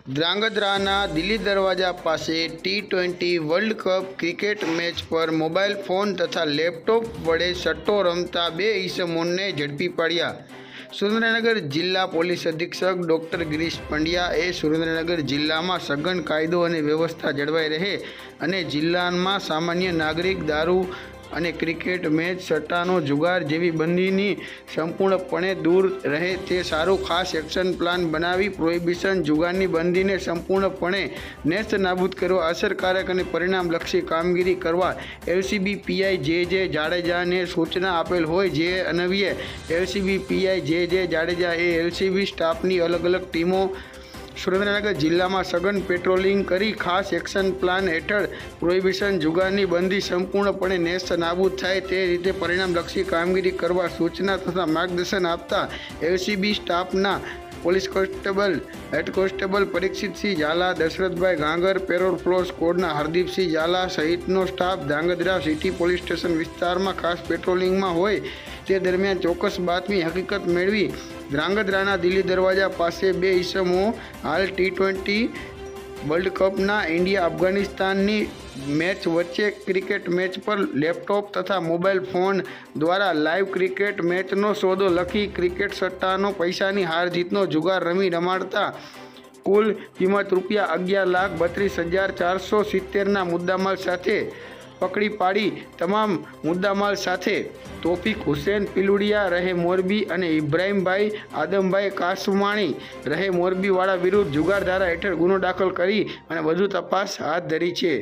ધ્રાંગધ્રાના દિલ્હી દરવાજા પાસે T20 world cup cricket match પર મોબાઈલ ફોન તથા લેપટોપ વડે સટ્ટો રમતા બે ઈસમોને ઝડપી પાડ્યા. સુરેન્દ્રનગર જિલ્લા પોલીસ અધિક્ષક ડોક્ટર ગિરીશ પંડ્યાએ સુરેન્દ્રનગર જિલ્લામાં સઘન કાયદો અને વ્યવસ્થા જળવાઈ રહે અને જિલ્લામાં સામાન્ય નાગરિક દારૂ અને ક્રિકેટ મેચ, સટ્ટાનો જુગાર જેવી બંધીની સંપૂર્ણપણે દૂર રહે તે સારું ખાસ એક્શન પ્લાન બનાવી પ્રોહિબિશન જુગારની બંધીને સંપૂર્ણપણે નેસ્ત નાબૂદ કરવા અસરકારક અને પરિણામલક્ષી કામગીરી કરવા એલસીબી પીઆઈ જે જાડેજાને સૂચના આપેલ હોય. જે અન્વયે એલસીબી પીઆઈ જે જાડેજાએ એલસીબી સ્ટાફની અલગ અલગ ટીમો સુરેન્દ્રનગર જિલ્લામાં સઘન પેટ્રોલિંગ કરી ખાસ એક્શન પ્લાન હેઠળ પ્રોહિબિશન જુગારની બંધી સંપૂર્ણપણે નેસ્ત નાબૂદ થાય તે રીતે પરિણામલક્ષી કામગીરી કરવા સૂચના તથા માર્ગદર્શન આપતા એલસીબી સ્ટાફના police constable, head constable Parikshitsinh Zala, Dashrathbhai Gangar, parole furlough સ્કોડના હરદીપસિંહ ઝાલા સહિતનો staff Dhrangadhra city police station વિસ્તારમાં ખાસ પેટ્રોલિંગમાં હોય તે દરમિયાન ચોક્કસ બાતમી હકીકત મેળવી ધ્રાંગધ્રાના દિલ્હી દરવાજા પાસે બે ઈસમો હાલ T20 વર્લ્ડ કપના ઇન્ડિયા અફઘાનિસ્તાનની મેચ વચ્ચે ક્રિકેટ મેચ પર લેપટોપ તથા મોબાઈલ ફોન દ્વારા લાઈવ ક્રિકેટ મેચનો સોદો લખી ક્રિકેટ સટ્ટાનો પૈસાની હાર જીતનો જુગાર રમાડતા કુલ કિંમત ₹1,32,470ના મુદ્દામાલ સાથે પકડી પાડી. તમામ મુદ્દામાલ સાથે તોફિક હુસેન પિલુડિયા રહે મોરબી અને ઇબ્રાહીમભાઈ આદમભાઈ કાસમાણી રહે મોરબીવાળા વિરુદ્ધ જુગાર ધારા હેઠળ ગુનો દાખલ કરી અને વધુ તપાસ હાથ ધરી છે.